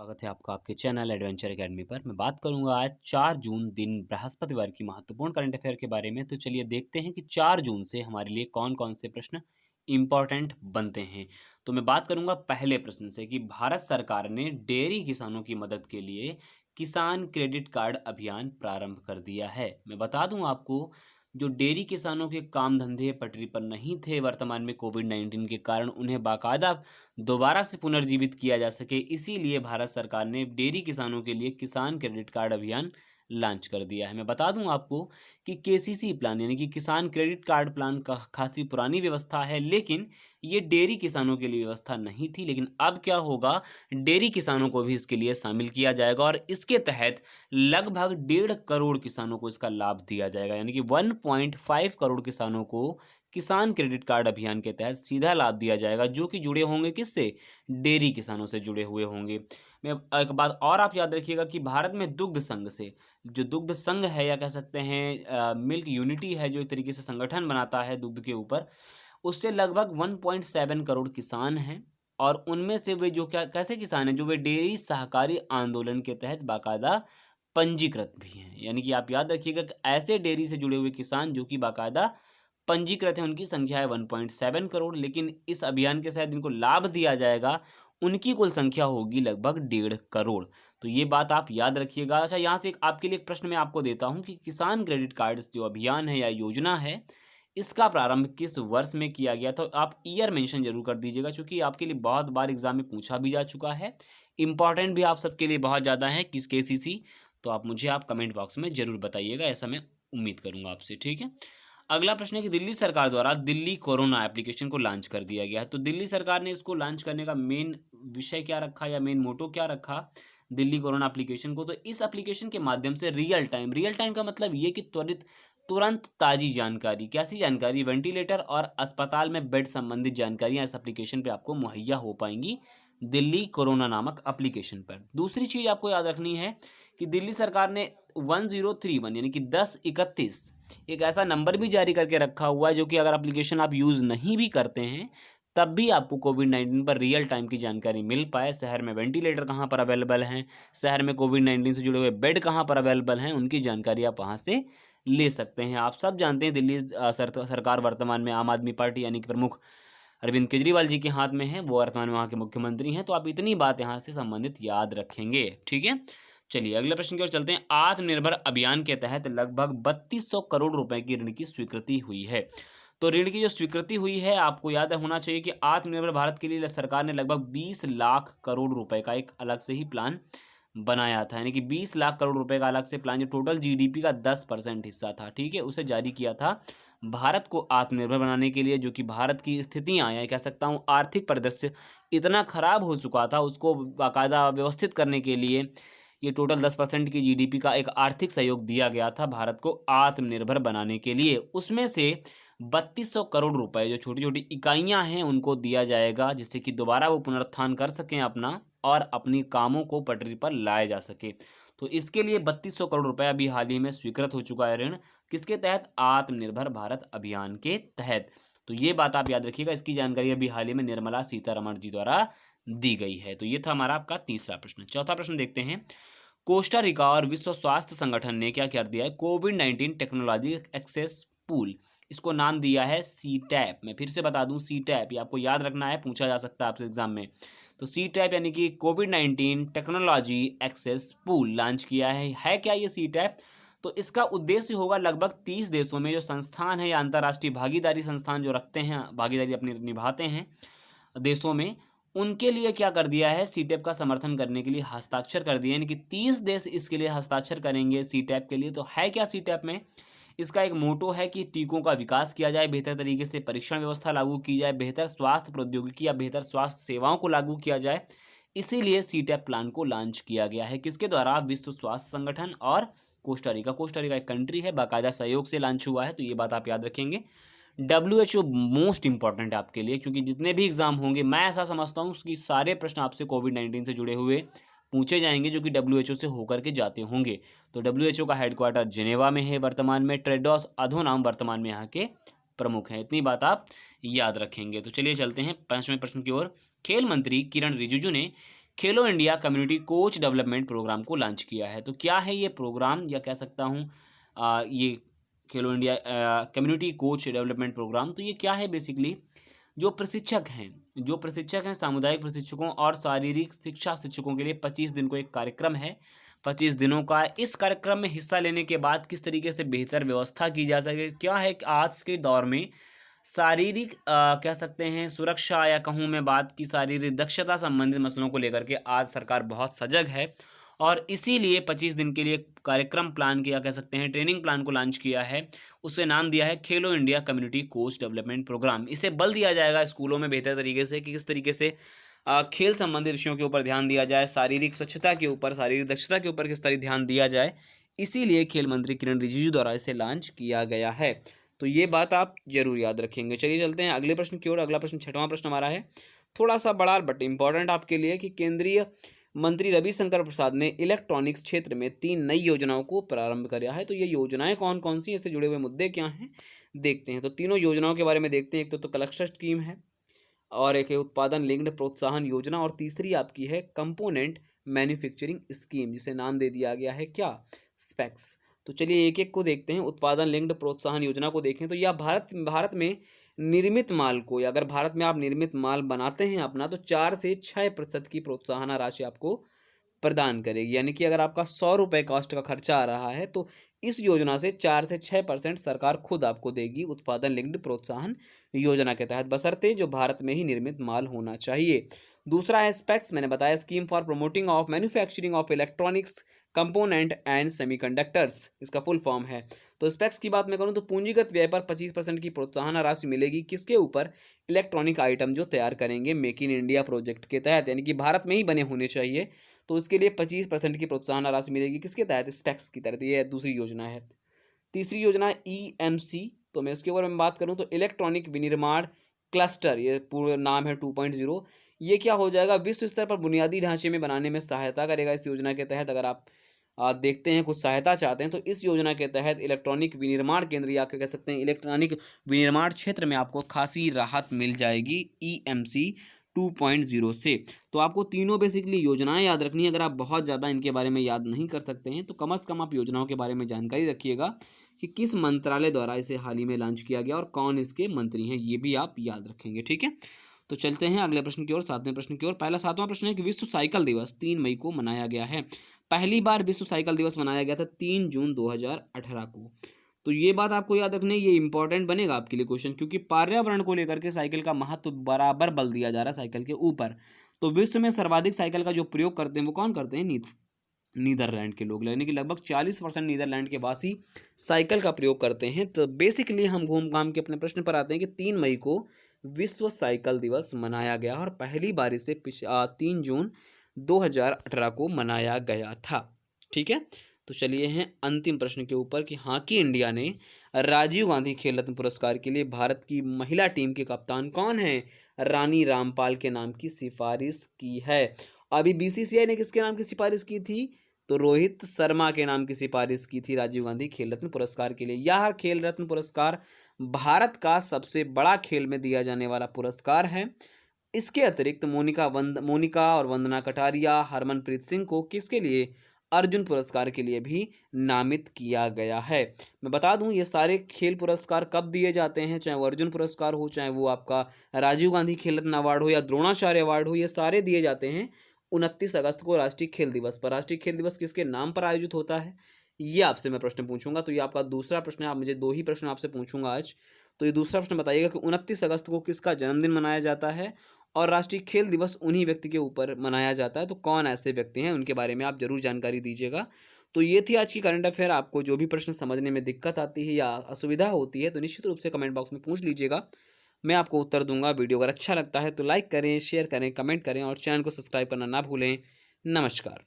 स्वागत है आपका आपके चैनल एडवेंचर एकेडमी पर। मैं बात करूंगा आज 4 जून दिन बृहस्पतिवार की महत्वपूर्ण करंट अफेयर के बारे में। तो चलिए देखते हैं कि 4 जून से हमारे लिए कौन कौन से प्रश्न इम्पॉर्टेंट बनते हैं। तो मैं बात करूंगा पहले प्रश्न से कि भारत सरकार ने डेयरी किसानों की मदद के लिए किसान क्रेडिट कार्ड अभियान प्रारंभ कर दिया है। मैं बता दूं आपको, जो डेयरी किसानों के काम धंधे पटरी पर नहीं थे वर्तमान में कोविड-19 के कारण, उन्हें बाकायदा दोबारा से पुनर्जीवित किया जा सके, इसीलिए भारत सरकार ने डेयरी किसानों के लिए किसान क्रेडिट कार्ड अभियान लॉन्च कर दिया है। मैं बता दूं आपको कि केसीसी प्लान यानी कि किसान क्रेडिट कार्ड प्लान का खासी पुरानी व्यवस्था है, लेकिन ये डेयरी किसानों के लिए व्यवस्था नहीं थी। लेकिन अब क्या होगा, डेयरी किसानों को भी इसके लिए शामिल किया जाएगा और इसके तहत लगभग 1.5 करोड़ किसानों को इसका लाभ दिया जाएगा। यानी कि 1.5 करोड़ किसानों को किसान क्रेडिट कार्ड अभियान के तहत सीधा लाभ दिया जाएगा, जो कि जुड़े होंगे किससे? डेयरी किसानों से जुड़े हुए होंगे। मैं एक बात और आप याद रखिएगा कि भारत में दुग्ध संघ से, जो दुग्ध संघ है या कह सकते हैं मिल्क यूनिटी है, जो एक तरीके से संगठन बनाता है दूध के ऊपर, उससे लगभग 1.7 करोड़ किसान हैं। और उनमें से वे जो क्या कैसे किसान हैं, जो वे डेयरी सहकारी आंदोलन के तहत बाकायदा पंजीकृत भी हैं। यानी कि आप याद रखिएगा कि ऐसे डेयरी से जुड़े हुए किसान जो कि बाकायदा पंजीकृत हैं, उनकी संख्या है 1.7 करोड़। लेकिन इस अभियान के तहत जिनको लाभ दिया जाएगा, उनकी कुल संख्या होगी लगभग 1.5 करोड़। तो ये बात आप याद रखिएगा। अच्छा, यहाँ से एक आपके लिए एक प्रश्न मैं आपको देता हूँ कि किसान क्रेडिट कार्ड जो अभियान है या योजना है, इसका प्रारंभ किस वर्ष में किया गया था? तो आप ईयर मेंशन जरूर कर दीजिएगा, क्योंकि आपके लिए बहुत बार एग्जाम में पूछा भी जा चुका है। इंपॉर्टेंट भी आप सबके लिए बहुत ज़्यादा है किस केसीसी। तो आप मुझे कमेंट बॉक्स में ज़रूर बताइएगा, ऐसा मैं उम्मीद करूँगा आपसे। ठीक है। अगला प्रश्न है कि दिल्ली सरकार द्वारा दिल्ली कोरोना एप्लीकेशन को लॉन्च कर दिया गया है। तो दिल्ली सरकार ने इसको लॉन्च करने का मेन विषय क्या रखा या मेन मोटो क्या रखा दिल्ली कोरोना एप्लीकेशन को? तो इस एप्लीकेशन के माध्यम से रियल टाइम का मतलब ये कि तुरंत ताज़ी जानकारी, कैसी जानकारी? वेंटिलेटर और अस्पताल में बेड संबंधित जानकारियां इस एप्लीकेशन पे आपको मुहैया हो पाएंगी दिल्ली कोरोना नामक एप्लीकेशन पर। दूसरी चीज़ आपको याद रखनी है कि दिल्ली सरकार ने 1031 यानी कि 1031 एक ऐसा नंबर भी जारी करके रखा हुआ है, जो कि अगर एप्लीकेशन आप यूज़ नहीं भी करते हैं, तब भी आपको कोविड-19 पर रियल टाइम की जानकारी मिल पाए। शहर में वेंटिलेटर कहाँ पर अवेलेबल हैं, शहर में कोविड-19 से जुड़े हुए बेड कहाँ पर अवेलेबल हैं, उनकी जानकारी आप वहाँ से ले सकते हैं। आप सब जानते हैं दिल्ली सरकार वर्तमान में आम आदमी पार्टी यानी कि प्रमुख अरविंद केजरीवाल जी के हाथ में है, वो वर्तमान में वहाँ के मुख्यमंत्री हैं। तो आप इतनी बात यहाँ से संबंधित याद रखेंगे। ठीक है। चलिए अगले प्रश्न की ओर चलते हैं। आत्मनिर्भर अभियान के तहत लगभग 3200 करोड़ रुपए की ऋण की स्वीकृति हुई है। तो ऋण की जो स्वीकृति हुई है, आपको याद होना चाहिए कि आत्मनिर्भर भारत के लिए सरकार ने लगभग 20 लाख करोड़ रुपए का एक अलग से ही प्लान बनाया था। यानी कि 20 लाख करोड़ रुपए का अलग से प्लान, जो टोटल जीडीपी का 10% हिस्सा था, ठीक है, उसे जारी किया था भारत को आत्मनिर्भर बनाने के लिए। जो कि भारत की स्थितियाँ या कह सकता हूँ आर्थिक परिदृश्य इतना खराब हो चुका था, उसको बाकायदा व्यवस्थित करने के लिए ये टोटल 10% की जीडीपी का एक आर्थिक सहयोग दिया गया था भारत को आत्मनिर्भर बनाने के लिए। उसमें से 3200 करोड़ रुपए जो छोटी छोटी इकाइयां हैं उनको दिया जाएगा, जिससे कि दोबारा वो पुनरुत्थान कर सकें अपना और अपनी कामों को पटरी पर लाए जा सके। तो इसके लिए 3200 करोड़ रुपए अभी हाल ही में स्वीकृत हो चुका है ऋण। किसके तहत? आत्मनिर्भर भारत अभियान के तहत। तो ये बात आप याद रखिएगा, इसकी जानकारी अभी हाल ही में निर्मला सीतारमण जी द्वारा दी गई है। तो ये था हमारा आपका तीसरा प्रश्न। चौथा प्रश्न देखते हैं। कोस्टा रिका और विश्व स्वास्थ्य संगठन ने क्या कर दिया है? कोविड-19 टेक्नोलॉजी एक्सेस पूल, इसको नाम दिया है सी टैप। मैं फिर से बता दूं, सी टैप, ये आपको याद रखना है, पूछा जा सकता है आपसे एग्जाम में। तो सी टैप यानी कि कोविड-19 टेक्नोलॉजी एक्सेस पूल लॉन्च किया है क्या ये सी टैप? तो इसका उद्देश्य होगा लगभग 30 देशों में जो संस्थान है या अंतर्राष्ट्रीय भागीदारी संस्थान जो रखते हैं, भागीदारी अपनी निभाते हैं देशों में, उनके लिए क्या कर दिया है? सीटैप का समर्थन करने के लिए हस्ताक्षर कर दिए। यानी कि 30 देश इसके लिए हस्ताक्षर करेंगे सीटैप के लिए। तो है क्या सीटैप में? इसका एक मोटो है कि टीकों का विकास किया जाए, बेहतर तरीके से परीक्षण व्यवस्था लागू की जाए, बेहतर स्वास्थ्य प्रौद्योगिकी या बेहतर स्वास्थ्य सेवाओं को लागू किया जाए। इसीलिए सीटैप प्लान को लॉन्च किया गया है। किसके द्वारा? विश्व स्वास्थ्य संगठन और कोस्टारिका। कोस्टारिका एक कंट्री है, बाकायदा सहयोग से लॉन्च हुआ है। तो ये बात आप याद रखेंगे। WHO मोस्ट इंपॉर्टेंट है आपके लिए, क्योंकि जितने भी एग्जाम होंगे, मैं ऐसा समझता हूँ कि सारे प्रश्न आपसे कोविड-19 से जुड़े हुए पूछे जाएंगे, जो कि WHO से होकर के जाते होंगे। तो WHO का हेडक्वार्टर जिनेवा में है वर्तमान में। टेड्रोस अधोनाम वर्तमान में यहाँ के प्रमुख हैं। इतनी बात आप याद रखेंगे। तो चलिए चलते हैं पांचवें प्रश्न की ओर। खेल मंत्री किरण रिजिजू ने Khelo India community coach development programme को लॉन्च किया है। तो क्या है ये प्रोग्राम, या कह सकता हूँ ये Khelo India community coach development programme. तो ये क्या है बेसिकली, जो प्रशिक्षक हैं सामुदायिक प्रशिक्षकों और शारीरिक शिक्षा शिक्षकों के लिए 25 दिन को एक कार्यक्रम है। 25 दिनों का इस कार्यक्रम में हिस्सा लेने के बाद किस तरीके से बेहतर व्यवस्था की जा सके। क्या है कि आज के दौर में शारीरिक कह सकते हैं सुरक्षा, या कहूँ मैं बात की शारीरिक दक्षता संबंधित मसलों को लेकर के आज सरकार बहुत सजग है, और इसीलिए 25 दिन के लिए कार्यक्रम प्लान किया, कह सकते हैं ट्रेनिंग प्लान को लॉन्च किया है। उसे नाम दिया है Khelo India community coach development programme. इसे बल दिया जाएगा स्कूलों में बेहतर तरीके से कि किस तरीके से खेल संबंधित विषयों के ऊपर ध्यान दिया जाए, शारीरिक स्वच्छता के ऊपर, शारीरिक दक्षता के ऊपर किस तरह ध्यान दिया जाए। इसीलिए खेल मंत्री किरण रिजिजू द्वारा इसे लॉन्च किया गया है। तो ये बात आप जरूर याद रखेंगे। चलिए चलते हैं अगले प्रश्न की ओर। अगला प्रश्न, छठवां प्रश्न हमारा है, थोड़ा सा बड़ा बट इंपॉर्टेंट आपके लिए, कि केंद्रीय मंत्री रविशंकर प्रसाद ने इलेक्ट्रॉनिक्स क्षेत्र में 3 नई योजनाओं को प्रारंभ किया है। तो ये योजनाएं कौन कौन सी, इससे जुड़े हुए मुद्दे क्या हैं, देखते हैं। तो तीनों योजनाओं के बारे में देखते हैं। एक तो क्लस्टर स्कीम है, और एक है उत्पादन लिंक्ड प्रोत्साहन योजना, और तीसरी आपकी है कंपोनेंट मैन्युफैक्चरिंग स्कीम, जिसे नाम दे दिया गया है क्या, स्पेक्स। तो चलिए एक एक को देखते हैं। उत्पादन लिंक्ड प्रोत्साहन योजना को देखें तो यह भारत में निर्मित माल को, या अगर भारत में आप निर्मित माल बनाते हैं अपना, तो 4 से 6% की प्रोत्साहन राशि आपको प्रदान करेगी। यानी कि अगर आपका 100 रुपये कॉस्ट का खर्चा आ रहा है, तो इस योजना से 4 से 6% सरकार खुद आपको देगी उत्पादन लिंक्ड प्रोत्साहन योजना के तहत, बशर्ते जो भारत में ही निर्मित माल होना चाहिए। दूसरा है स्पेक्स, मैंने बताया scheme for promoting of manufacturing of electronics component and semiconductors, इसका फुल फॉर्म है। तो स्पेक्स की बात मैं करूं तो पूंजीगत व्यय पर 25% की प्रोत्साहन राशि मिलेगी। किसके ऊपर, इलेक्ट्रॉनिक आइटम जो तैयार करेंगे मेक इन इंडिया प्रोजेक्ट के तहत, यानी कि भारत में ही बने होने चाहिए। तो उसके लिए 25% की प्रोत्साहन राशि मिलेगी। किसके तहत, स्पेक्स की तहत। ये दूसरी योजना है। तीसरी योजना EMC, तो मैं इसके ऊपर में बात करूं तो इलेक्ट्रॉनिक विनिर्माण क्लस्टर, ये पूरा नाम है 2.0। ये क्या हो जाएगा, विश्व स्तर पर बुनियादी ढांचे में बनाने में सहायता करेगा। इस योजना के तहत अगर आप देखते हैं कुछ सहायता चाहते हैं, तो इस योजना के तहत इलेक्ट्रॉनिक विनिर्माण केंद्र, या कह सकते हैं इलेक्ट्रॉनिक विनिर्माण क्षेत्र में आपको खासी राहत मिल जाएगी EMC 2.0 से। तो आपको तीनों बेसिकली योजनाएं याद रखनी है। अगर आप बहुत ज़्यादा इनके बारे में याद नहीं कर सकते हैं, तो कम से कम आप योजनाओं के बारे में जानकारी रखिएगा कि किस मंत्रालय द्वारा इसे हाल ही में लॉन्च किया गया और कौन इसके मंत्री हैं, ये भी आप याद रखेंगे। ठीक है, तो चलते हैं अगले प्रश्न की ओर, 7वें प्रश्न की ओर। पहला 7वां प्रश्न है कि विश्व साइकिल दिवस 3 मई को मनाया गया है। पहली बार विश्व साइकिल दिवस मनाया गया था 3 जून 2018 को। तो ये बात आपको याद रखनी है, ये इंपॉर्टेंट बनेगा आपके लिए क्वेश्चन, क्योंकि पर्यावरण को लेकर के साइकिल का महत्व बराबर बल दिया जा रहा है साइकिल के ऊपर। तो विश्व में सर्वाधिक साइकिल का जो प्रयोग करते हैं वो कौन करते हैं, नीदरलैंड के लोग, यानी कि लगभग 40% नीदरलैंड के वासी साइकिल का प्रयोग करते हैं। तो बेसिकली हम घूम घाम के अपने प्रश्न पर आते हैं कि 3 मई को विश्व साइकिल दिवस मनाया गया, और पहली बार इसे 3 जून 2018 को मनाया गया था। ठीक है, तो चलिए हैं अंतिम प्रश्न के ऊपर कि हॉकी इंडिया ने राजीव गांधी खेल रत्न पुरस्कार के लिए भारत की महिला टीम के कप्तान कौन है, रानी रामपाल के नाम की सिफारिश की है। अभी BCCI ने किसके नाम की सिफारिश की थी, तो रोहित शर्मा के नाम की सिफारिश की थी राजीव गांधी खेल रत्न पुरस्कार के लिए। यह खेल रत्न पुरस्कार भारत का सबसे बड़ा खेल में दिया जाने वाला पुरस्कार है। इसके अतिरिक्त मोनिका और वंदना कटारिया, हरमनप्रीत सिंह को किसके लिए, अर्जुन पुरस्कार के लिए भी नामित किया गया है। मैं बता दूं ये सारे खेल पुरस्कार कब दिए जाते हैं, चाहे वो अर्जुन पुरस्कार हो, चाहे वो आपका राजीव गांधी खेल रत्न अवार्ड हो, या द्रोणाचार्य अवार्ड हो, ये सारे दिए जाते हैं 29 अगस्त को राष्ट्रीय खेल दिवस पर। राष्ट्रीय खेल दिवस किसके नाम पर आयोजित होता है, ये आपसे मैं प्रश्न पूछूंगा। तो ये आपका दूसरा प्रश्न है, आप मुझे 2 ही प्रश्न आपसे पूछूंगा आज। तो ये दूसरा प्रश्न बताइएगा कि 29 अगस्त को किसका जन्मदिन मनाया जाता है, और राष्ट्रीय खेल दिवस उन्हीं व्यक्ति के ऊपर मनाया जाता है। तो कौन ऐसे व्यक्ति हैं, उनके बारे में आप जरूर जानकारी दीजिएगा। तो ये थी आज की करंट अफेयर। आपको जो भी प्रश्न समझने में दिक्कत आती है या असुविधा होती है, तो निश्चित रूप से कमेंट बॉक्स में पूछ लीजिएगा, मैं आपको उत्तर दूंगा। वीडियो अगर अच्छा लगता है तो लाइक करें, शेयर करें, कमेंट करें, और चैनल को सब्सक्राइब करना ना भूलें। नमस्कार।